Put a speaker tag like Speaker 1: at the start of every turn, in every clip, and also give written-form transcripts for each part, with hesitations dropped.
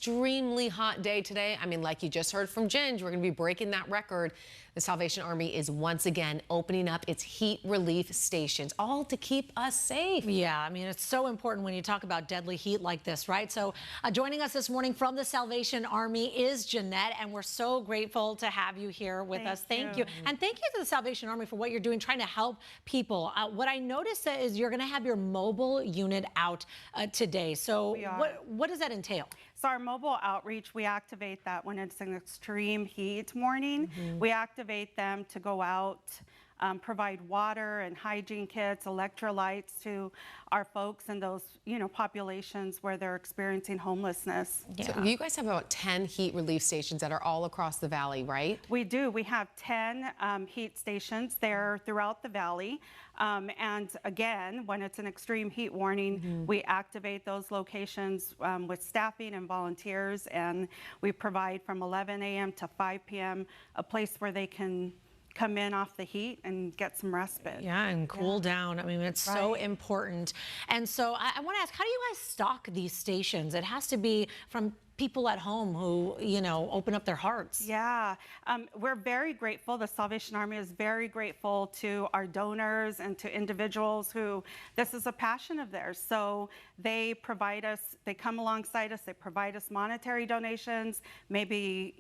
Speaker 1: extremely hot day today. I mean, like you just heard from Ginge, we're going to be breaking that record. The Salvation Army is once again opening up its heat relief stations, all to keep us safe.
Speaker 2: Yeah, I mean, it's so important when you talk about deadly heat like this, right? So joining us this morning from the Salvation Army is Jeanette, and we're so grateful to have you here with us. Thank you. And thank you to the Salvation Army for what you're doing, trying to help people. What I noticed is you're going to have your mobile unit out today. So what does that entail?
Speaker 3: So our mobile outreach, we activate that when it's an extreme heat morning. We activate them to go out, provide water and hygiene kits, electrolytes to our folks in those, populations where they're experiencing homelessness.
Speaker 1: So you guys have about 10 heat relief stations that are all across the valley, right?
Speaker 3: We do. We have 10 heat stations there throughout the valley. And again, when it's an extreme heat warning, we activate those locations with staffing and volunteers, and we provide from 11 a.m. to 5 p.m. a place where they can come in off the heat and get some respite.
Speaker 2: Yeah, and cool down. I mean, it's so important. And so I want to ask, how do you guys stock these stations? It has to be from people at home who, open up their hearts.
Speaker 3: Yeah, we're very grateful. The Salvation Army is very grateful to our donors and to individuals who this is a passion of theirs. So they provide us, they come alongside us, they provide us monetary donations, maybe,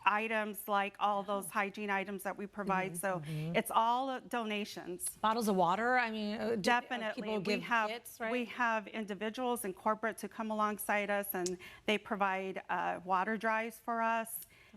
Speaker 3: items like all those hygiene items that we provide. So it's all donations.
Speaker 2: Bottles of water, I mean,
Speaker 3: definitely.
Speaker 2: People give kits, right?
Speaker 3: We have individuals and corporates who come alongside us, and they provide water drives for us.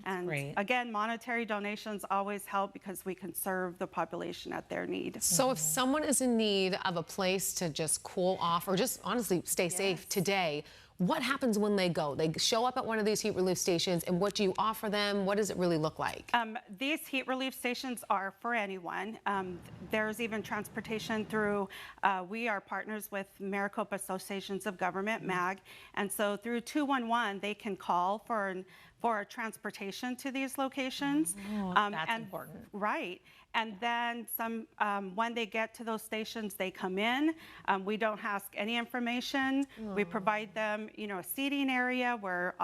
Speaker 3: And again, monetary donations always help because we can serve the population at their need.
Speaker 1: So if someone is in need of a place to just cool off or just honestly stay safe today, what happens when they go? They show up at one of these heat relief stations, and what do you offer them? What does it really look like?
Speaker 3: These heat relief stations are for anyone. There's even transportation through, we are partners with Maricopa Associations of Government, MAG, and so through 211, they can call for transportation to these locations.
Speaker 2: That's important.
Speaker 3: Right. And then when they get to those stations, they come in. We don't ask any information. We provide them, a seating area where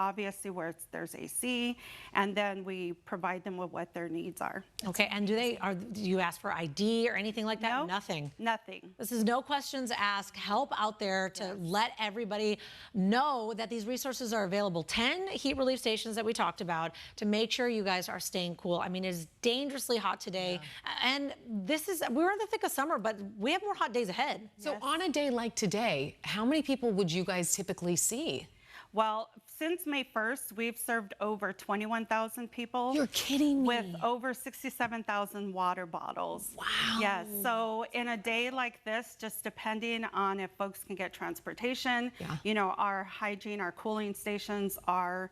Speaker 3: there's AC, and then we provide them with what their needs are.
Speaker 2: Okay, and do you ask for ID or anything like that?
Speaker 3: No,
Speaker 2: nothing.
Speaker 3: Nothing.
Speaker 2: This is no questions asked. Help out there to let everybody know that these resources are available. 10 heat relief stations that we talked about to make sure you guys are staying cool. I mean, it's dangerously hot today. And we're in the thick of summer, but we have more hot days ahead.
Speaker 1: So on a day like today, how many people would you guys typically see?
Speaker 3: Well, since May 1st, we've served over 21,000 people.
Speaker 1: You're kidding me.
Speaker 3: With over 67,000 water bottles.
Speaker 1: Wow.
Speaker 3: Yes, so in a day like this, just depending on if folks can get transportation, our hygiene, our cooling stations are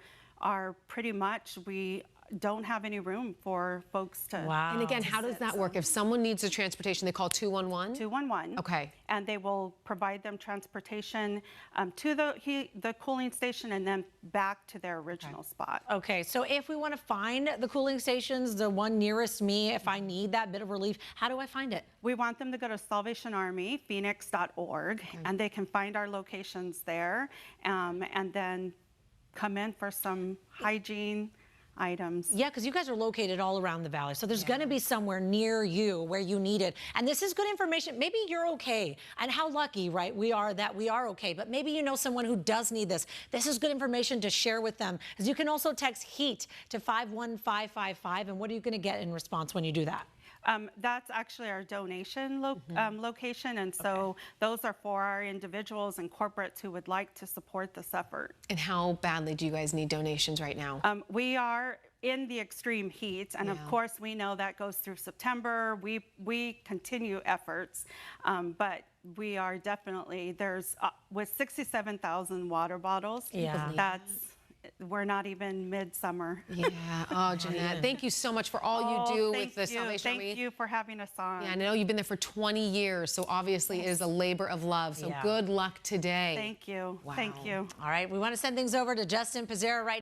Speaker 3: pretty much, we don't have any room for folks to.
Speaker 2: Wow.
Speaker 1: And again, how does that work? If someone needs a transportation, they call 211?
Speaker 3: 211.
Speaker 1: Okay.
Speaker 3: And they will provide them transportation to the cooling station and then back to their original spot.
Speaker 2: Okay, so if we want to find the cooling stations, the one nearest me, if I need that bit of relief, how do I find it?
Speaker 3: We want them to go to salvationarmyphoenix.org, and they can find our locations there, and then come in for some hygiene items.
Speaker 2: Yeah, because you guys are located all around the valley, so there's going to be somewhere near you where you need it. And this is good information. Maybe you're okay, and how lucky, right, we are that we are okay. But maybe you know someone who does need this. This is good information to share with them. As you can also text HEAT to 51555. And what are you going to get in response when you do that?
Speaker 3: That's actually our donation location, and so those are for our individuals and corporates who would like to support this effort.
Speaker 1: And how badly do you guys need donations right now?
Speaker 3: We are in the extreme heat, and of course we know that goes through September. We continue efforts, but we are definitely, with 67,000 water bottles, we're not even midsummer.
Speaker 1: Yeah. Oh, Jeanette, thank you so much for all you do with the Salvation Army.
Speaker 3: Thank you for having us on.
Speaker 1: Yeah, I know you've been there for 20 years, so obviously it is a labor of love. So good luck today.
Speaker 3: Thank you.
Speaker 1: Wow.
Speaker 3: Thank you.
Speaker 2: All right, we want to send things over to Justin Pizzera right